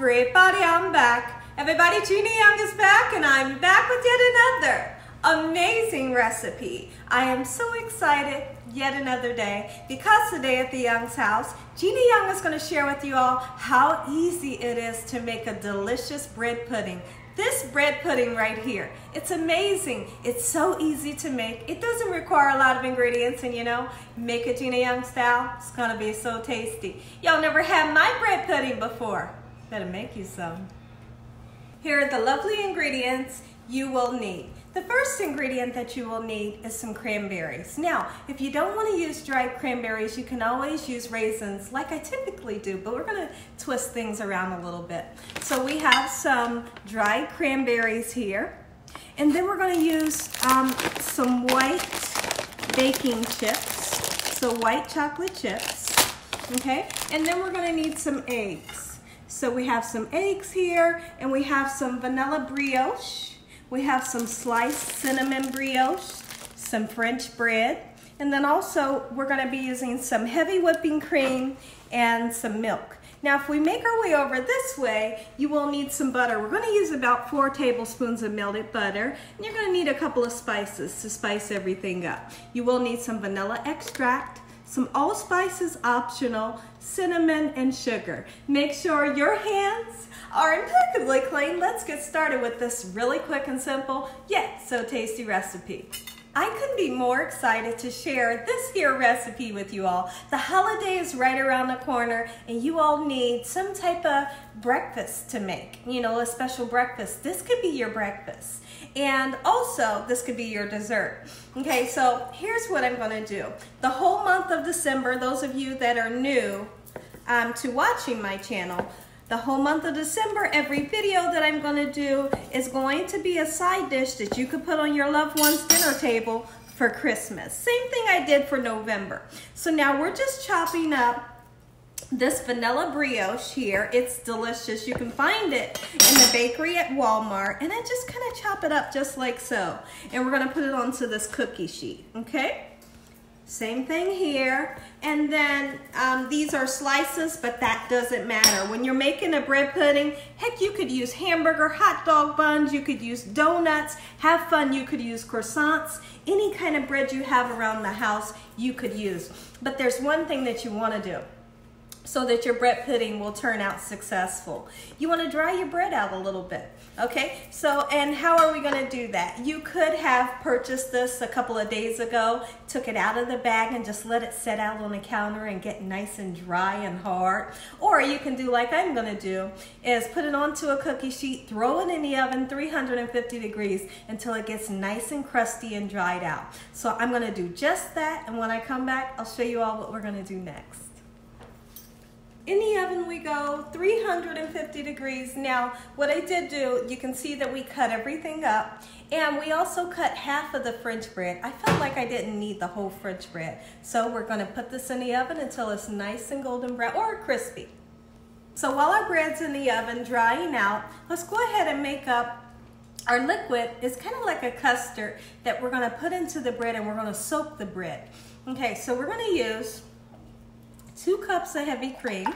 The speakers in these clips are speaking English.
Everybody, I'm back. Everybody, Gina Young is back, and I'm back with yet another amazing recipe. I am so excited, yet another day, because today at the Young's house, Gina Young is going to share with you all how easy it is to make a delicious bread pudding. This bread pudding right here, it's amazing. It's so easy to make. It doesn't require a lot of ingredients, and you know, make it Gina Young style, it's gonna be so tasty. Y'all never had my bread pudding before. Better make you some. Here are the lovely ingredients you will need. The first ingredient that you will need is some cranberries. Now, if you don't want to use dried cranberries, you can always use raisins like I typically do, but we're going to twist things around a little bit. So we have some dried cranberries here, and then we're going to use some white baking chips, so white chocolate chips, okay? And then we're going to need some eggs. So we have some eggs here, and we have some vanilla brioche. We have some sliced cinnamon brioche, some French bread, and then also we're going to be using some heavy whipping cream and some milk. Now if we make our way over this way, you will need some butter. We're going to use about 4 tablespoons of melted butter, and you're going to need a couple of spices to spice everything up. You will need some vanilla extract, some allspice optional, cinnamon, and sugar. Make sure your hands are impeccably clean. Let's get started with this really quick and simple, yet so tasty recipe. I couldn't be more excited to share this here recipe with you all. The holiday is right around the corner, and you all need some type of breakfast to make. You know, a special breakfast. This could be your breakfast. And also, this could be your dessert. Okay, so here's what I'm gonna do. The whole month of December, those of you that are new to watching my channel, the whole month of December, every video that I'm going to do is going to be a side dish that you could put on your loved one's dinner table for Christmas. Same thing I did for November. So now we're just chopping up this vanilla brioche here. It's delicious. You can find it in the bakery at Walmart. And I just kind of chop it up just like so. And we're going to put it onto this cookie sheet, okay? Same thing here. And then these are slices, but that doesn't matter. When you're making a bread pudding, heck, you could use hamburger, hot dog buns, you could use donuts, have fun, you could use croissants, any kind of bread you have around the house, you could use. But there's one thing that you want to do so that your bread pudding will turn out successful. You want to dry your bread out a little bit, okay? So, and how are we going to do that? You could have purchased this a couple of days ago, took it out of the bag and just let it set out on the counter and get nice and dry and hard. Or you can do like I'm going to do, is put it onto a cookie sheet, throw it in the oven, 350 degrees, until it gets nice and crusty and dried out. So I'm going to do just that, and when I come back, I'll show you all what we're going to do next. In the oven we go, 350 degrees. Now, what I did do, you can see that we cut everything up, and we also cut half of the French bread. I felt like I didn't need the whole French bread. So we're gonna put this in the oven until it's nice and golden brown, or crispy. So while our bread's in the oven drying out, let's go ahead and make up our liquid. It's kind of like a custard that we're gonna put into the bread, and we're gonna soak the bread. Okay, so we're gonna use 2 cups of heavy cream,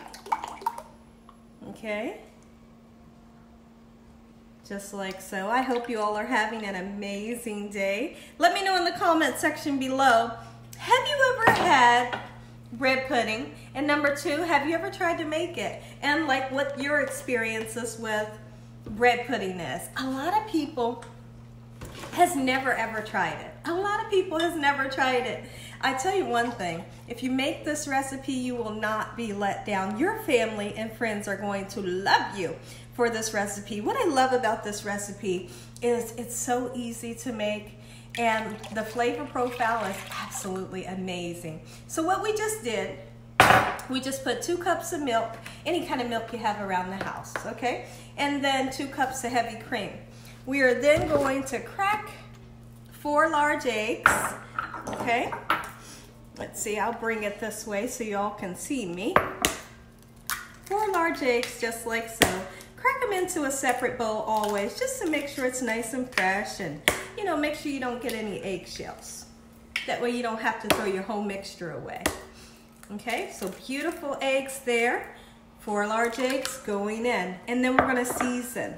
okay, just like so. I hope you all are having an amazing day. Let me know in the comment section below, have you ever had bread pudding? And number 2, have you ever tried to make it? And like what your experiences with bread pudding is. A lot of people has never ever tried it. A lot of people has never tried it. I tell you one thing, if you make this recipe, you will not be let down. Your family and friends are going to love you for this recipe. What I love about this recipe is it's so easy to make, and the flavor profile is absolutely amazing. So what we just did, we just put 2 cups of milk, any kind of milk you have around the house, okay? And then 2 cups of heavy cream. We are then going to crack 4 large eggs, okay? Let's see, I'll bring it this way so y'all can see me. 4 large eggs, just like so. Crack them into a separate bowl always, just to make sure it's nice and fresh, and you know, make sure you don't get any eggshells. That way you don't have to throw your whole mixture away. Okay, so beautiful eggs there. 4 large eggs going in, and then we're gonna season.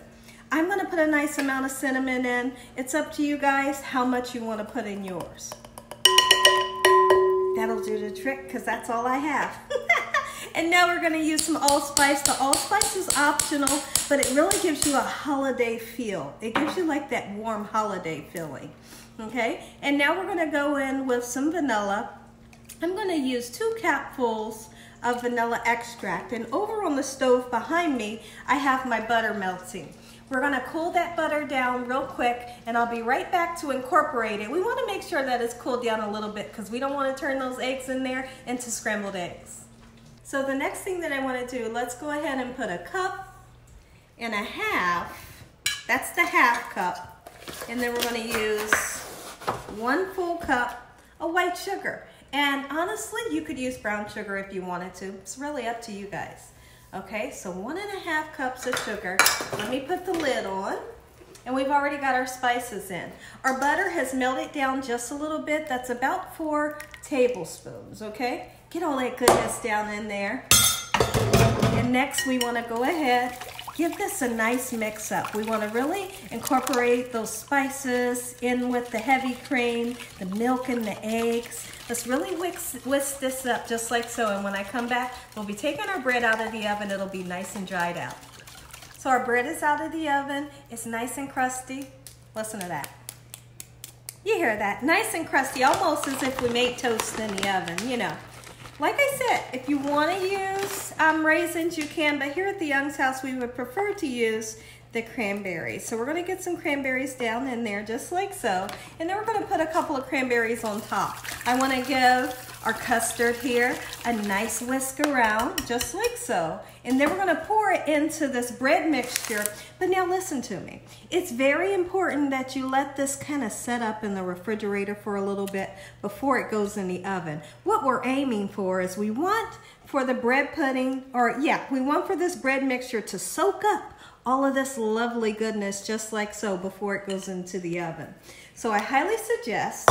I'm gonna put a nice amount of cinnamon in. It's up to you guys how much you wanna put in yours. That'll do the trick because that's all I have. And now we're gonna use some allspice. The allspice is optional, but it really gives you a holiday feel. It gives you like that warm holiday feeling, okay? And now we're gonna go in with some vanilla. I'm gonna use 2 capfuls of vanilla extract, and over on the stove behind me, I have my butter melting. We're gonna cool that butter down real quick, and I'll be right back to incorporate it. We wanna make sure that it's cooled down a little bit because we don't wanna turn those eggs in there into scrambled eggs. So the next thing that I wanna do, let's go ahead and put 1.5 cups. That's the 1/2 cup. And then we're gonna use 1 full cup of white sugar. And honestly, you could use brown sugar if you wanted to. It's really up to you guys. Okay, so 1.5 cups of sugar. Let me put the lid on. And we've already got our spices in. Our butter has melted down just a little bit. That's about 4 tablespoons, okay? Get all that goodness down in there. And next we wanna go ahead, give this a nice mix up. We wanna really incorporate those spices in with the heavy cream, the milk and the eggs. Let's really whisk this up just like so. And when I come back, we'll be taking our bread out of the oven. It'll be nice and dried out. So our bread is out of the oven. It's nice and crusty. Listen to that. You hear that? Nice and crusty, almost as if we made toast in the oven, you know. Like I said, if you want to use raisins, you can, but here at the Young's house, we would prefer to use the cranberries. So we're going to get some cranberries down in there just like so, and then we're going to put a couple of cranberries on top. I want to give our custard here a nice whisk around just like so, and then we're going to pour it into this bread mixture. But now listen to me, it's very important that you let this kind of set up in the refrigerator for a little bit before it goes in the oven. What we're aiming for is we want for the bread pudding, we want for this bread mixture to soak up all of this lovely goodness just like so before it goes into the oven. So I highly suggest,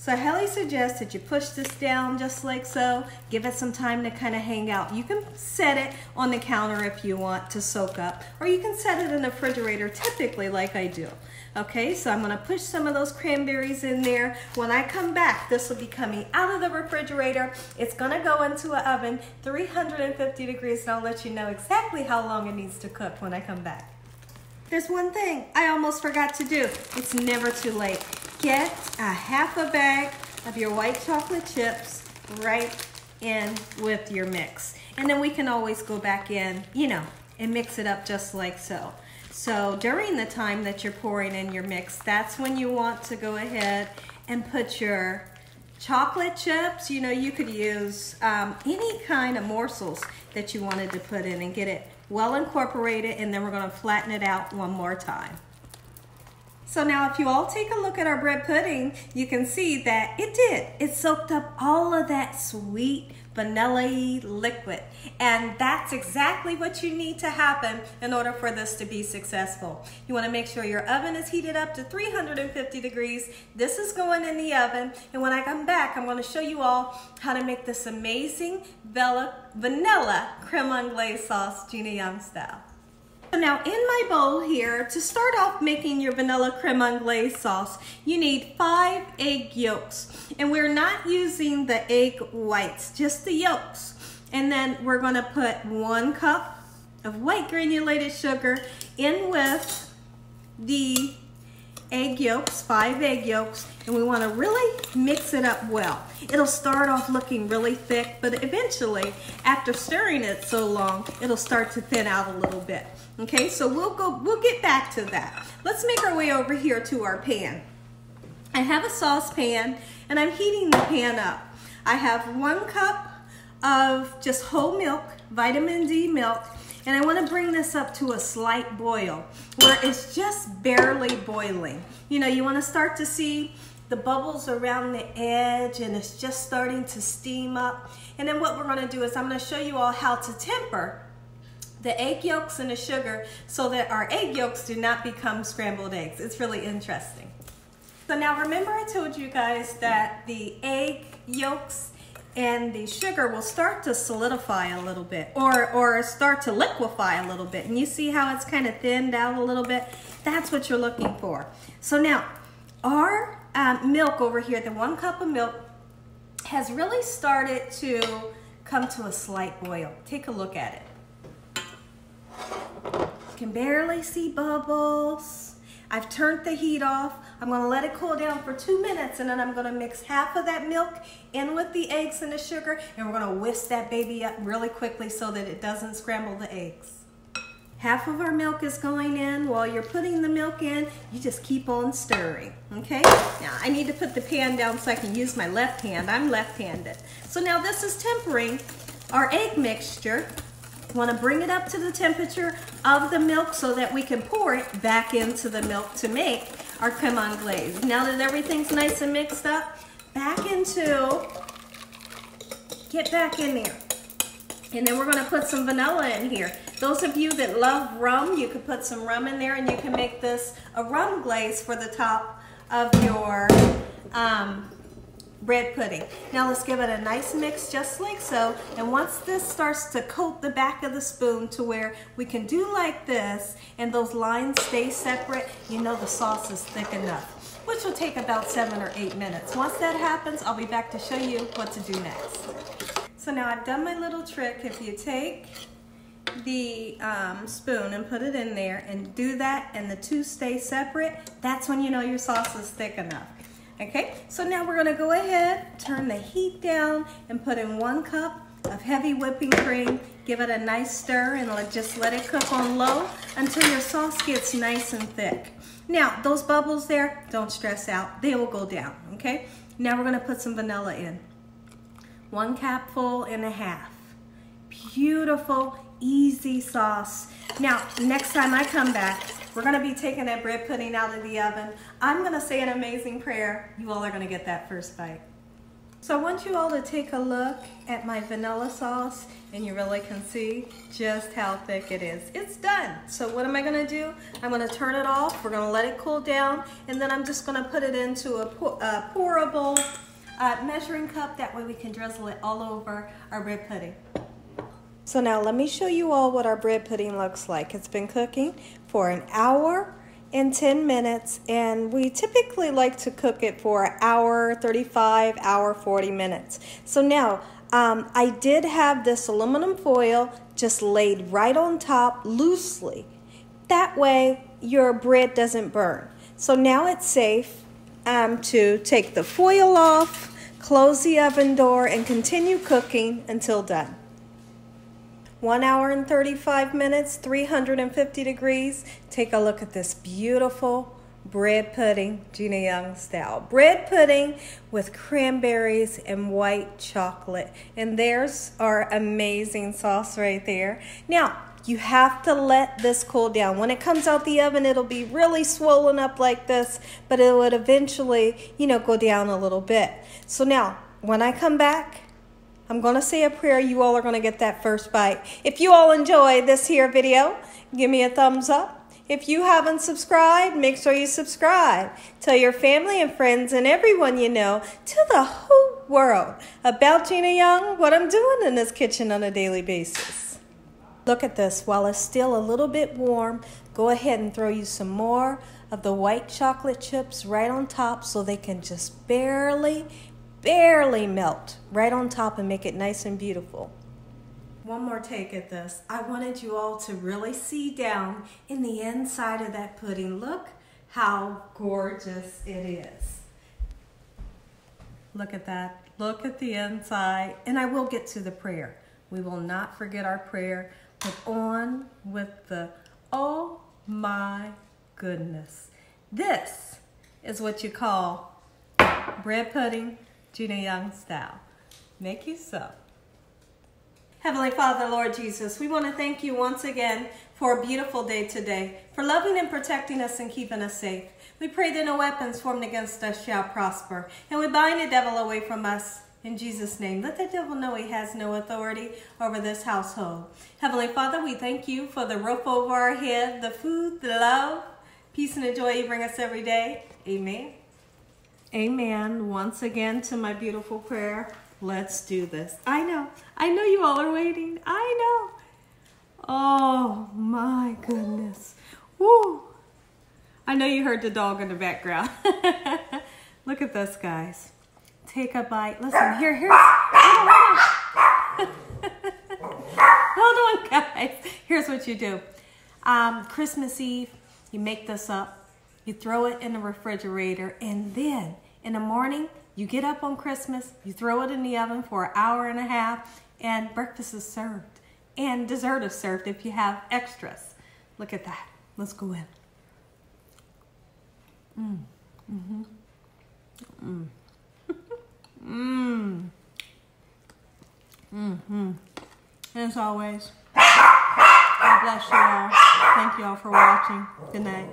I highly suggest that you push this down just like so. Give it some time to kind of hang out. You can set it on the counter if you want to soak up, or you can set it in the refrigerator typically like I do. Okay, so I'm gonna push some of those cranberries in there. When I come back, this will be coming out of the refrigerator. It's gonna go into an oven, 350 degrees, and I'll let you know exactly how long it needs to cook when I come back. There's one thing I almost forgot to do. It's never too late. Get a 1/2 bag of your white chocolate chips right in with your mix. And then we can always go back in, you know, and mix it up just like so. So during the time that you're pouring in your mix, that's when you want to go ahead and put your chocolate chips. You know, you could use any kind of morsels that you wanted to put in and get it well incorporated, and then we're gonna flatten it out one more time. So now if you all take a look at our bread pudding, you can see that it soaked up all of that sweet vanilla-y liquid. And that's exactly what you need to happen in order for this to be successful. You wanna make sure your oven is heated up to 350 degrees. This is going in the oven. And when I come back, I'm gonna show you all how to make this amazing vanilla creme anglaise sauce, Gina Young Style. So now in my bowl here, to start off making your vanilla creme anglaise sauce, you need 5 egg yolks. And we're not using the egg whites, just the yolks. And then we're gonna put 1 cup of white granulated sugar in with the egg yolks, 5 egg yolks, and we wanna really mix it up well. It'll start off looking really thick, but eventually, after stirring it so long, it'll start to thin out a little bit. Okay, so we'll get back to that. Let's make our way over here to our pan. I have a saucepan, and I'm heating the pan up. I have 1 cup of just whole milk, vitamin D milk, and I want to bring this up to a slight boil where it's just barely boiling. You know, you want to start to see the bubbles around the edge, and it's just starting to steam up. And then what we're going to do is I'm going to show you all how to temper the egg yolks and the sugar so that our egg yolks do not become scrambled eggs. It's really interesting. So now remember I told you guys that the egg yolks and the sugar will start to solidify a little bit or start to liquefy a little bit. And you see how it's kind of thinned out a little bit? That's what you're looking for. So now our milk over here, the 1 cup of milk, has really started to come to a slight boil. Take a look at it. You can barely see bubbles. I've turned the heat off. I'm gonna let it cool down for 2 minutes, and then I'm gonna mix half of that milk in with the eggs and the sugar, and we're gonna whisk that baby up really quickly so that it doesn't scramble the eggs. Half of our milk is going in. While you're putting the milk in, you just keep on stirring, okay? Now, I need to put the pan down so I can use my left hand. I'm left-handed. So now this is tempering our egg mixture. You want to bring it up to the temperature of the milk so that we can pour it back into the milk to make our creme anglaise. Now that everything's nice and mixed up, get back in there. And then we're going to put some vanilla in here. Those of you that love rum, you could put some rum in there, and you can make this a rum glaze for the top of your bread pudding. Now let's give it a nice mix just like so. And once this starts to coat the back of the spoon to where we can do like this and those lines stay separate, you know the sauce is thick enough, which will take about 7 or 8 minutes. Once that happens, I'll be back to show you what to do next. So now I've done my little trick. If you take the spoon and put it in there and do that and the two stay separate, that's when you know your sauce is thick enough. Okay, so now we're gonna go ahead, turn the heat down and put in 1 cup of heavy whipping cream. Give it a nice stir and just let it cook on low until your sauce gets nice and thick. Now, those bubbles there, don't stress out, they will go down, okay? Now we're gonna put some vanilla in. 1 capful and a half. Beautiful, easy sauce. Now, next time I come back, we're gonna be taking that bread pudding out of the oven. I'm gonna say an amazing prayer. You all are gonna get that first bite. So I want you all to take a look at my vanilla sauce, and you really can see just how thick it is. It's done. So what am I gonna do? I'm gonna turn it off. We're gonna let it cool down, and then I'm just gonna put it into a pourable measuring cup. That way we can drizzle it all over our bread pudding. So now let me show you all what our bread pudding looks like. It's been cooking for 1 hour and 10 minutes, and we typically like to cook it for 1 hour 35, 1 hour 40 minutes. So now I did have this aluminum foil just laid right on top loosely. That way your bread doesn't burn. So now it's safe to take the foil off, close the oven door, and continue cooking until done. 1 hour and 35 minutes, 350 degrees. Take a look at this beautiful bread pudding, Gina Young Style. Bread pudding with cranberries and white chocolate. And there's our amazing sauce right there. Now, you have to let this cool down. When it comes out the oven, it'll be really swollen up like this, but it would eventually, go down a little bit. So now, when I come back, I'm going to say a prayer. You all are going to get that first bite. If you all enjoyed this here video, give me a thumbs up. If you haven't subscribed, make sure you subscribe. Tell your family and friends and everyone you know to the whole world about Gina Young, what I'm doing in this kitchen on a daily basis. Look at this. While it's still a little bit warm, go ahead and throw you some more of the white chocolate chips right on top so they can just barely melt right on top and make it nice and beautiful. One more take at this. I wanted you all to really see down in the inside of that pudding. Look how gorgeous it is. Look at that. Look at the inside. And I will get to the prayer. We will not forget our prayer, but on with the oh my goodness. This is what you call bread pudding, Gina Young Style. Make you so. Heavenly Father, Lord Jesus, we want to thank you once again for a beautiful day today, for loving and protecting us and keeping us safe. We pray that no weapons formed against us shall prosper, and we bind the devil away from us in Jesus' name. Let the devil know he has no authority over this household. Heavenly Father, we thank you for the roof over our head, the food, the love, peace, and the joy you bring us every day. Amen. Amen. Once again to my beautiful prayer. let's do this. I know you all are waiting. I know. Oh my goodness. Woo. I know you heard the dog in the background. Look at this, guys. Take a bite. Listen, here's, hold on, guys. Here's what you do. Christmas Eve, you make this up. You throw it in the refrigerator, and then in the morning, you get up on Christmas, you throw it in the oven for an hour and a half, and breakfast is served. And dessert is served if you have extras. Look at that. Let's go in. As always, God bless you all. Thank you all for watching. Good night.